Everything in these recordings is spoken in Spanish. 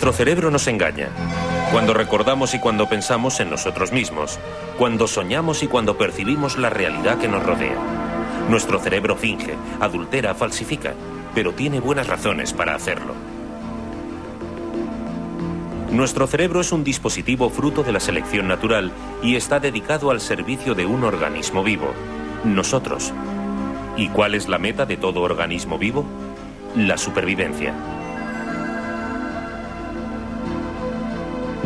Nuestro cerebro nos engaña. Cuando recordamos y cuando pensamos en nosotros mismos. Cuando soñamos y cuando percibimos la realidad que nos rodea. Nuestro cerebro finge, adultera, falsifica, pero tiene buenas razones para hacerlo. Nuestro cerebro es un dispositivo fruto de la selección natural y está dedicado al servicio de un organismo vivo, nosotros. ¿Y cuál es la meta de todo organismo vivo? La supervivencia.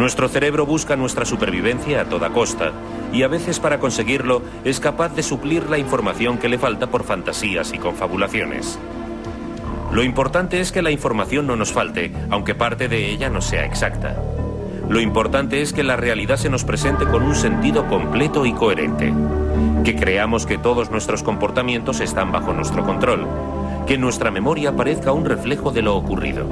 Nuestro cerebro busca nuestra supervivencia a toda costa y a veces para conseguirlo es capaz de suplir la información que le falta por fantasías y confabulaciones. Lo importante es que la información no nos falte, aunque parte de ella no sea exacta. Lo importante es que la realidad se nos presente con un sentido completo y coherente. Que creamos que todos nuestros comportamientos están bajo nuestro control. Que nuestra memoria parezca un reflejo de lo ocurrido.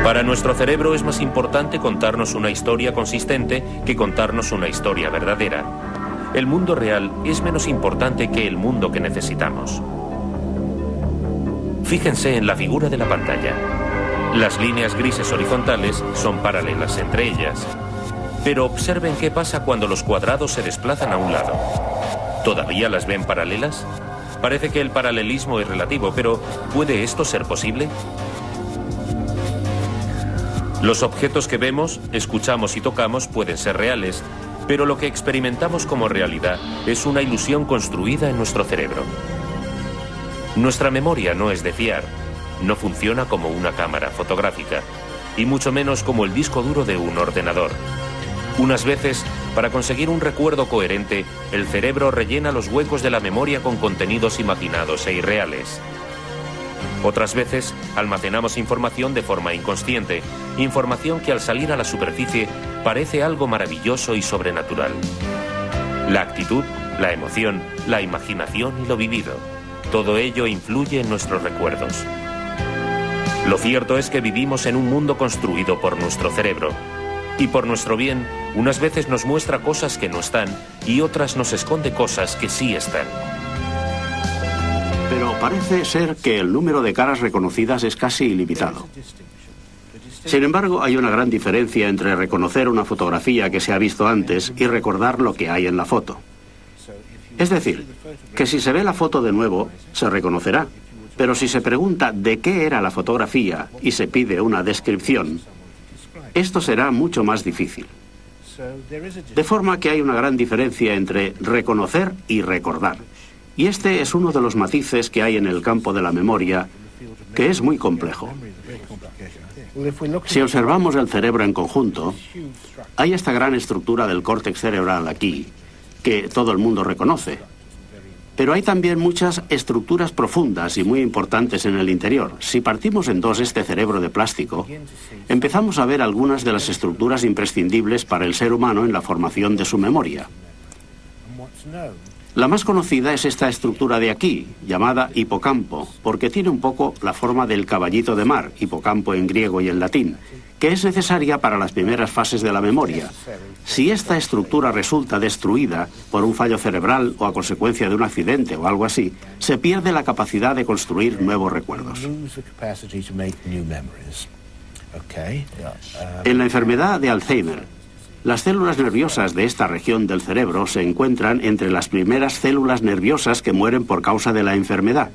Para nuestro cerebro es más importante contarnos una historia consistente que contarnos una historia verdadera. El mundo real es menos importante que el mundo que necesitamos. Fíjense en la figura de la pantalla. Las líneas grises horizontales son paralelas entre ellas. Pero observen qué pasa cuando los cuadrados se desplazan a un lado. ¿Todavía las ven paralelas? Parece que el paralelismo es relativo, pero ¿puede esto ser posible? Los objetos que vemos, escuchamos y tocamos pueden ser reales, pero lo que experimentamos como realidad es una ilusión construida en nuestro cerebro. Nuestra memoria no es de fiar, no funciona como una cámara fotográfica, y mucho menos como el disco duro de un ordenador. Unas veces, para conseguir un recuerdo coherente, el cerebro rellena los huecos de la memoria con contenidos imaginados e irreales. Otras veces, almacenamos información de forma inconsciente, información que al salir a la superficie parece algo maravilloso y sobrenatural. La actitud, la emoción, la imaginación y lo vivido, todo ello influye en nuestros recuerdos. Lo cierto es que vivimos en un mundo construido por nuestro cerebro. Y por nuestro bien, unas veces nos muestra cosas que no están y otras nos esconde cosas que sí están. Pero parece ser que el número de caras reconocidas es casi ilimitado. Sin embargo, hay una gran diferencia entre reconocer una fotografía que se ha visto antes y recordar lo que hay en la foto. Es decir, que si se ve la foto de nuevo, se reconocerá. Pero si se pregunta de qué era la fotografía y se pide una descripción, esto será mucho más difícil. De forma que hay una gran diferencia entre reconocer y recordar. Y este es uno de los matices que hay en el campo de la memoria, que es muy complejo. Si observamos el cerebro en conjunto, hay esta gran estructura del córtex cerebral aquí, que todo el mundo reconoce. Pero hay también muchas estructuras profundas y muy importantes en el interior. Si partimos en dos este cerebro de plástico, empezamos a ver algunas de las estructuras imprescindibles para el ser humano en la formación de su memoria. La más conocida es esta estructura de aquí, llamada hipocampo, porque tiene un poco la forma del caballito de mar, hipocampo en griego y en latín, que es necesaria para las primeras fases de la memoria. Si esta estructura resulta destruida por un fallo cerebral o a consecuencia de un accidente o algo así, se pierde la capacidad de construir nuevos recuerdos. En la enfermedad de Alzheimer, las células nerviosas de esta región del cerebro se encuentran entre las primeras células nerviosas que mueren por causa de la enfermedad.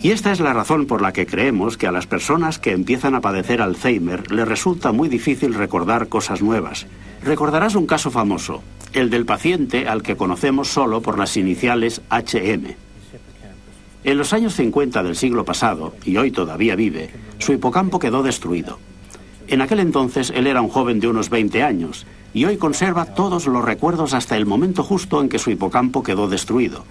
Y esta es la razón por la que creemos que a las personas que empiezan a padecer Alzheimer les resulta muy difícil recordar cosas nuevas. Recordarás un caso famoso, el del paciente al que conocemos solo por las iniciales HM. En los años 50 del siglo pasado, y hoy todavía vive, su hipocampo quedó destruido. En aquel entonces él era un joven de unos 20 años, y hoy conserva todos los recuerdos hasta el momento justo en que su hipocampo quedó destruido.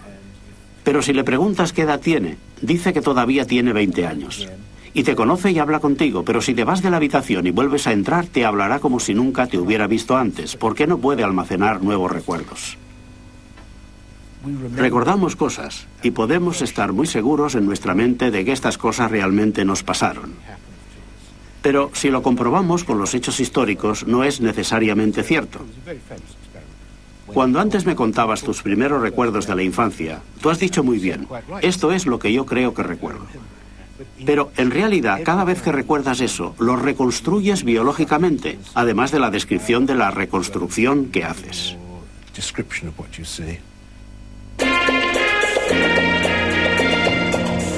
Pero si le preguntas qué edad tiene, dice que todavía tiene 20 años. Y te conoce y habla contigo, pero si te vas de la habitación y vuelves a entrar, te hablará como si nunca te hubiera visto antes, porque no puede almacenar nuevos recuerdos. Recordamos cosas, y podemos estar muy seguros en nuestra mente de que estas cosas realmente nos pasaron. Pero si lo comprobamos con los hechos históricos, no es necesariamente cierto. Cuando antes me contabas tus primeros recuerdos de la infancia, tú has dicho muy bien, esto es lo que yo creo que recuerdo. Pero en realidad, cada vez que recuerdas eso, lo reconstruyes biológicamente, además de la descripción de la reconstrucción que haces.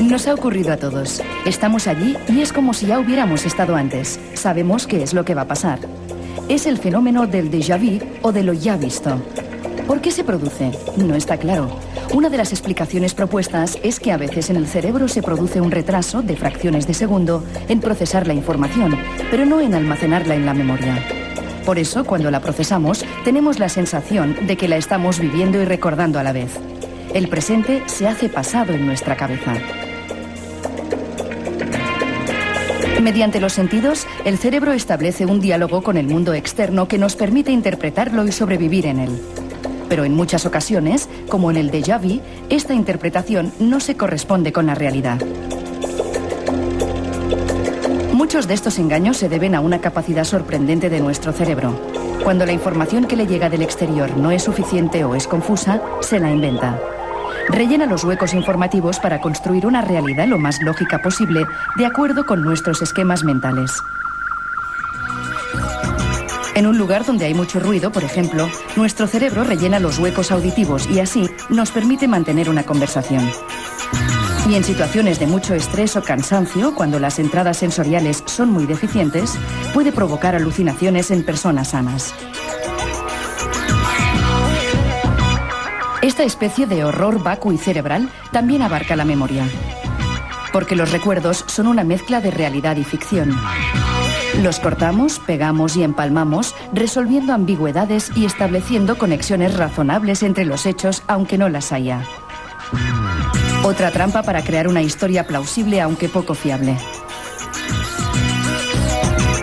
Nos ha ocurrido a todos. Estamos allí y es como si ya hubiéramos estado antes. Sabemos qué es lo que va a pasar. Es el fenómeno del déjà vu o de lo ya visto. ¿Por qué se produce? No está claro. Una de las explicaciones propuestas es que a veces en el cerebro se produce un retraso de fracciones de segundo en procesar la información, pero no en almacenarla en la memoria. Por eso, cuando la procesamos, tenemos la sensación de que la estamos viviendo y recordando a la vez. El presente se hace pasado en nuestra cabeza. Mediante los sentidos, el cerebro establece un diálogo con el mundo externo que nos permite interpretarlo y sobrevivir en él. Pero en muchas ocasiones, como en el déjà vu, esta interpretación no se corresponde con la realidad. Muchos de estos engaños se deben a una capacidad sorprendente de nuestro cerebro. Cuando la información que le llega del exterior no es suficiente o es confusa, se la inventa. Rellena los huecos informativos para construir una realidad lo más lógica posible, de acuerdo con nuestros esquemas mentales. En un lugar donde hay mucho ruido, por ejemplo, nuestro cerebro rellena los huecos auditivos y así nos permite mantener una conversación. Y en situaciones de mucho estrés o cansancio, cuando las entradas sensoriales son muy deficientes, puede provocar alucinaciones en personas sanas. Esta especie de horror vacui cerebral también abarca la memoria, porque los recuerdos son una mezcla de realidad y ficción. Los cortamos, pegamos y empalmamos, resolviendo ambigüedades y estableciendo conexiones razonables entre los hechos, aunque no las haya. Otra trampa para crear una historia plausible, aunque poco fiable.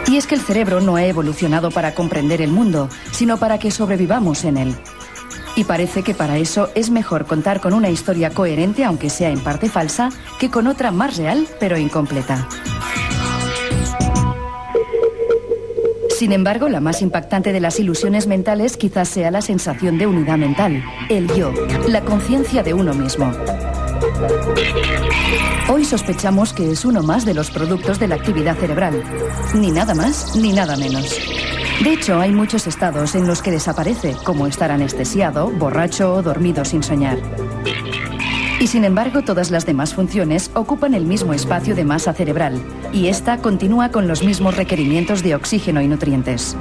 Y es que el cerebro no ha evolucionado para comprender el mundo, sino para que sobrevivamos en él. Y parece que para eso es mejor contar con una historia coherente, aunque sea en parte falsa, que con otra más real, pero incompleta. Sin embargo, la más impactante de las ilusiones mentales quizás sea la sensación de unidad mental, el yo, la conciencia de uno mismo. Hoy sospechamos que es uno más de los productos de la actividad cerebral. Ni nada más, ni nada menos. De hecho, hay muchos estados en los que desaparece, como estar anestesiado, borracho o dormido sin soñar. Y sin embargo, todas las demás funciones ocupan el mismo espacio de masa cerebral, y esta continúa con los mismos requerimientos de oxígeno y nutrientes.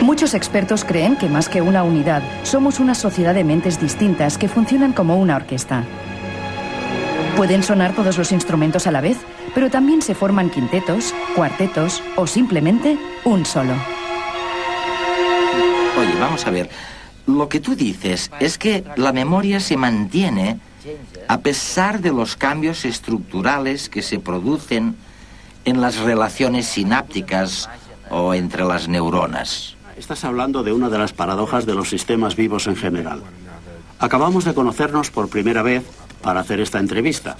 Muchos expertos creen que más que una unidad, somos una sociedad de mentes distintas que funcionan como una orquesta. Pueden sonar todos los instrumentos a la vez, pero también se forman quintetos, cuartetos o simplemente un solo. Oye, vamos a ver. Lo que tú dices es que la memoria se mantiene a pesar de los cambios estructurales que se producen en las relaciones sinápticas o entre las neuronas. Estás hablando de una de las paradojas de los sistemas vivos en general. Acabamos de conocernos por primera vez para hacer esta entrevista.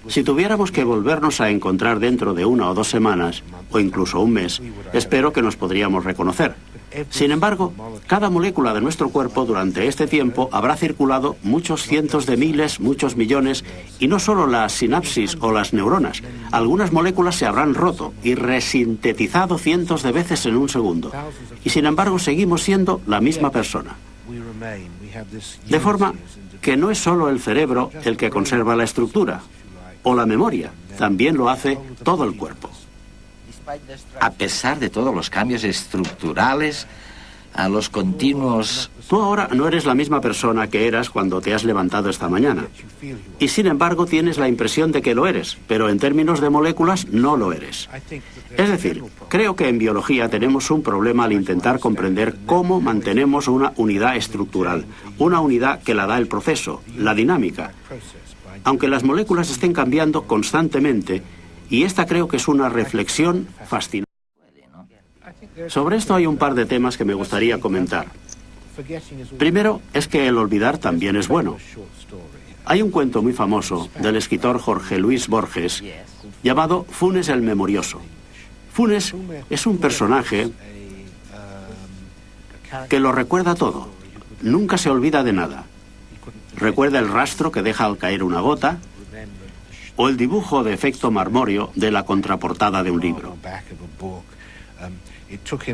Si tuviéramos que volvernos a encontrar dentro de 1 o 2 semanas, o incluso un mes, espero que nos podríamos reconocer. Sin embargo, cada molécula de nuestro cuerpo durante este tiempo habrá circulado muchos cientos de miles, muchos millones, y no solo las sinapsis o las neuronas. Algunas moléculas se habrán roto y resintetizado cientos de veces en un segundo. Y sin embargo, seguimos siendo la misma persona. De forma que no es solo el cerebro el que conserva la estructura o la memoria, también lo hace todo el cuerpo. A pesar de todos los cambios estructurales, a los continuos... Tú ahora no eres la misma persona que eras cuando te has levantado esta mañana. Y sin embargo tienes la impresión de que lo eres, pero en términos de moléculas no lo eres. Es decir, creo que en biología tenemos un problema al intentar comprender cómo mantenemos una unidad estructural, una unidad que la da el proceso, la dinámica. Aunque las moléculas estén cambiando constantemente, y esta creo que es una reflexión fascinante. Sobre esto hay un par de temas que me gustaría comentar. Primero, es que el olvidar también es bueno. Hay un cuento muy famoso del escritor Jorge Luis Borges llamado Funes el Memorioso. Funes es un personaje que lo recuerda todo, nunca se olvida de nada. Recuerda el rastro que deja al caer una gota o el dibujo de efecto marmóreo de la contraportada de un libro.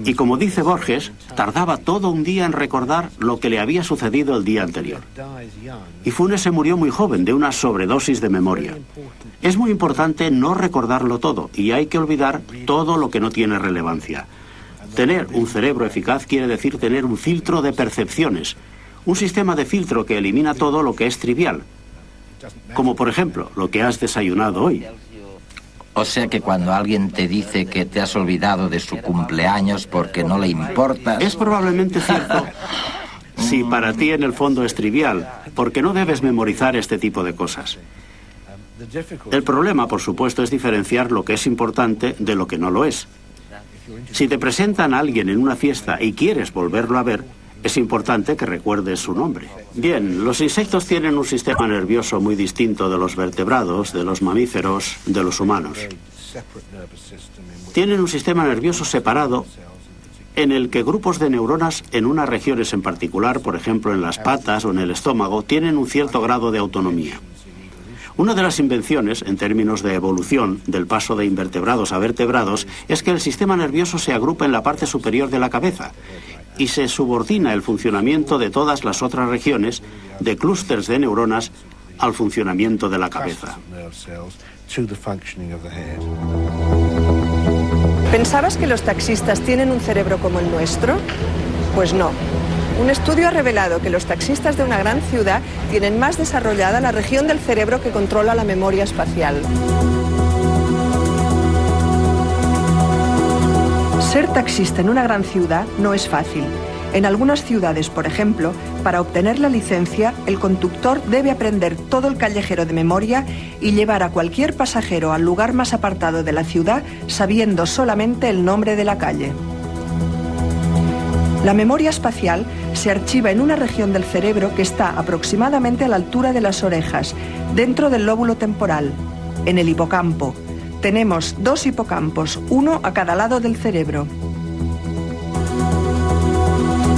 Y como dice Borges, tardaba todo un día en recordar lo que le había sucedido el día anterior. Y Funes se murió muy joven de una sobredosis de memoria. Es muy importante no recordarlo todo y hay que olvidar todo lo que no tiene relevancia. Tener un cerebro eficaz quiere decir tener un filtro de percepciones, un sistema de filtro que elimina todo lo que es trivial, como por ejemplo lo que has desayunado hoy. O sea que cuando alguien te dice que te has olvidado de su cumpleaños porque no le importa... Es probablemente cierto si para ti en el fondo es trivial, porque no debes memorizar este tipo de cosas. El problema, por supuesto, es diferenciar lo que es importante de lo que no lo es. Si te presentan a alguien en una fiesta y quieres volverlo a ver, es importante que recuerdes su nombre. Bien, los insectos tienen un sistema nervioso muy distinto de los vertebrados, de los mamíferos, de los humanos. Tienen un sistema nervioso separado en el que grupos de neuronas en unas regiones en particular, por ejemplo en las patas o en el estómago, tienen un cierto grado de autonomía. Una de las invenciones, en términos de evolución, del paso de invertebrados a vertebrados, es que el sistema nervioso se agrupa en la parte superior de la cabeza y se subordina el funcionamiento de todas las otras regiones, de clústeres de neuronas, al funcionamiento de la cabeza. ¿Pensabas que los taxistas tienen un cerebro como el nuestro? Pues no. Un estudio ha revelado que los taxistas de una gran ciudad tienen más desarrollada la región del cerebro que controla la memoria espacial. Ser taxista en una gran ciudad no es fácil. En algunas ciudades, por ejemplo, para obtener la licencia, el conductor debe aprender todo el callejero de memoria y llevar a cualquier pasajero al lugar más apartado de la ciudad sabiendo solamente el nombre de la calle. La memoria espacial se archiva en una región del cerebro que está aproximadamente a la altura de las orejas, dentro del lóbulo temporal, en el hipocampo. Tenemos 2 hipocampos, uno a cada lado del cerebro.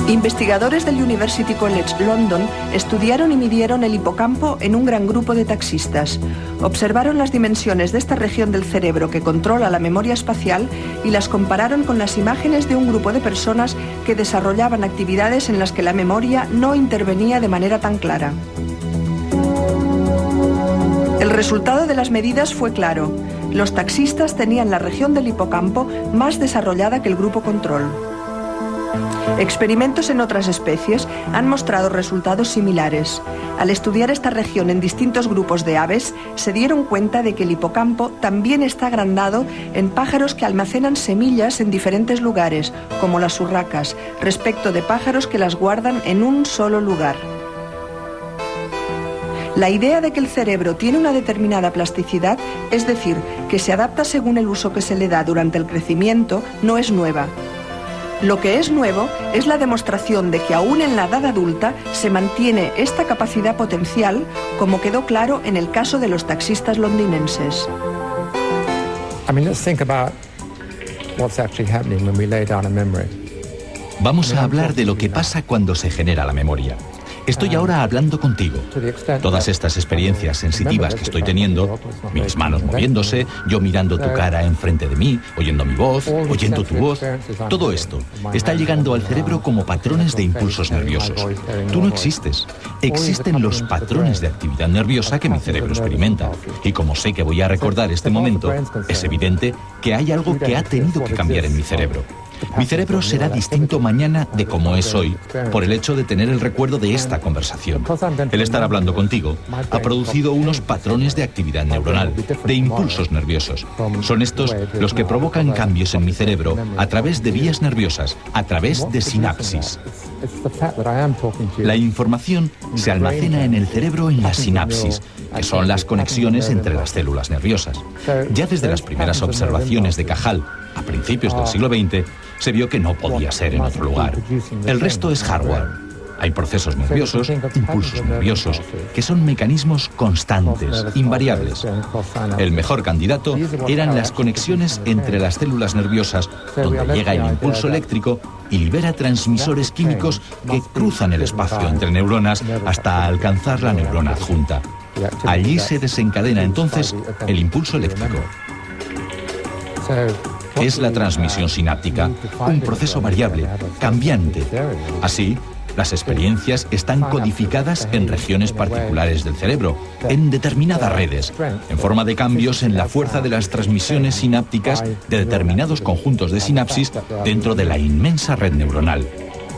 Investigadores del University College London estudiaron y midieron el hipocampo en un gran grupo de taxistas. Observaron las dimensiones de esta región del cerebro que controla la memoria espacial y las compararon con las imágenes de un grupo de personas que desarrollaban actividades en las que la memoria no intervenía de manera tan clara. El resultado de las medidas fue claro. Los taxistas tenían la región del hipocampo más desarrollada que el grupo control. Experimentos en otras especies han mostrado resultados similares. Al estudiar esta región en distintos grupos de aves, se dieron cuenta de que el hipocampo también está agrandado en pájaros que almacenan semillas en diferentes lugares, como las urracas, respecto de pájaros que las guardan en un solo lugar. La idea de que el cerebro tiene una determinada plasticidad, es decir, que se adapta según el uso que se le da durante el crecimiento, no es nueva. Lo que es nuevo es la demostración de que aún en la edad adulta se mantiene esta capacidad potencial, como quedó claro en el caso de los taxistas londinenses. Vamos a hablar de lo que pasa cuando se genera la memoria. Estoy ahora hablando contigo. Todas estas experiencias sensitivas que estoy teniendo, mis manos moviéndose, yo mirando tu cara enfrente de mí, oyendo mi voz, oyendo tu voz, todo esto está llegando al cerebro como patrones de impulsos nerviosos. Tú no existes. Existen los patrones de actividad nerviosa que mi cerebro experimenta. Y como sé que voy a recordar este momento, es evidente que hay algo que ha tenido que cambiar en mi cerebro. Mi cerebro será distinto mañana de como es hoy, por el hecho de tener el recuerdo de esta conversación. El estar hablando contigo ha producido unos patrones de actividad neuronal, de impulsos nerviosos. Son estos los que provocan cambios en mi cerebro a través de vías nerviosas, a través de sinapsis. La información se almacena en el cerebro en la sinapsis, que son las conexiones entre las células nerviosas. Ya desde las primeras observaciones de Cajal, a principios del siglo XX, se vio que no podía ser en otro lugar. El resto es hardware. Hay procesos nerviosos, impulsos nerviosos, que son mecanismos constantes, invariables. El mejor candidato eran las conexiones entre las células nerviosas, donde llega el impulso eléctrico y libera transmisores químicos que cruzan el espacio entre neuronas hasta alcanzar la neurona adjunta. Allí se desencadena entonces el impulso eléctrico. ¿Qué es la transmisión sináptica? Un proceso variable, cambiante. Así, las experiencias están codificadas en regiones particulares del cerebro, en determinadas redes, en forma de cambios en la fuerza de las transmisiones sinápticas de determinados conjuntos de sinapsis dentro de la inmensa red neuronal.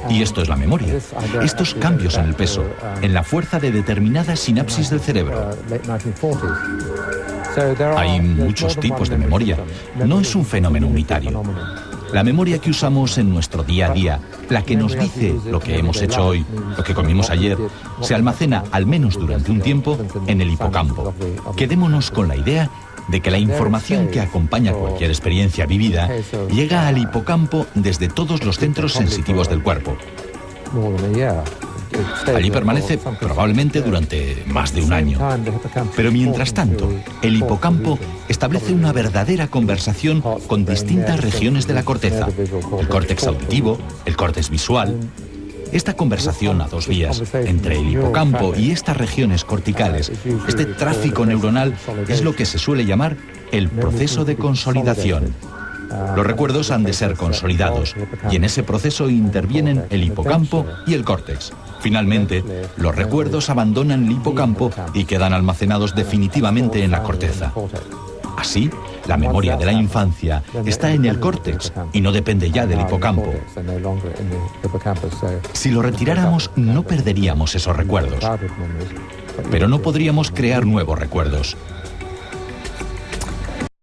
Y esto es la memoria. Estos cambios en el peso, en la fuerza de determinadas sinapsis del cerebro. Hay muchos tipos de memoria. No es un fenómeno unitario. La memoria que usamos en nuestro día a día, la que nos dice lo que hemos hecho hoy, lo que comimos ayer, se almacena, al menos durante un tiempo, en el hipocampo. Quedémonos con la idea de que la información que acompaña cualquier experiencia vivida llega al hipocampo desde todos los centros sensitivos del cuerpo. Allí permanece probablemente durante más de un año. Pero mientras tanto, el hipocampo establece una verdadera conversación con distintas regiones de la corteza. El córtex auditivo, el córtex visual. Esta conversación a dos vías, entre el hipocampo y estas regiones corticales, este tráfico neuronal, es lo que se suele llamar el proceso de consolidación. Los recuerdos han de ser consolidados, y en ese proceso intervienen el hipocampo y el córtex. Finalmente, los recuerdos abandonan el hipocampo y quedan almacenados definitivamente en la corteza. Así, la memoria de la infancia está en el córtex y no depende ya del hipocampo. Si lo retiráramos, no perderíamos esos recuerdos. Pero no podríamos crear nuevos recuerdos.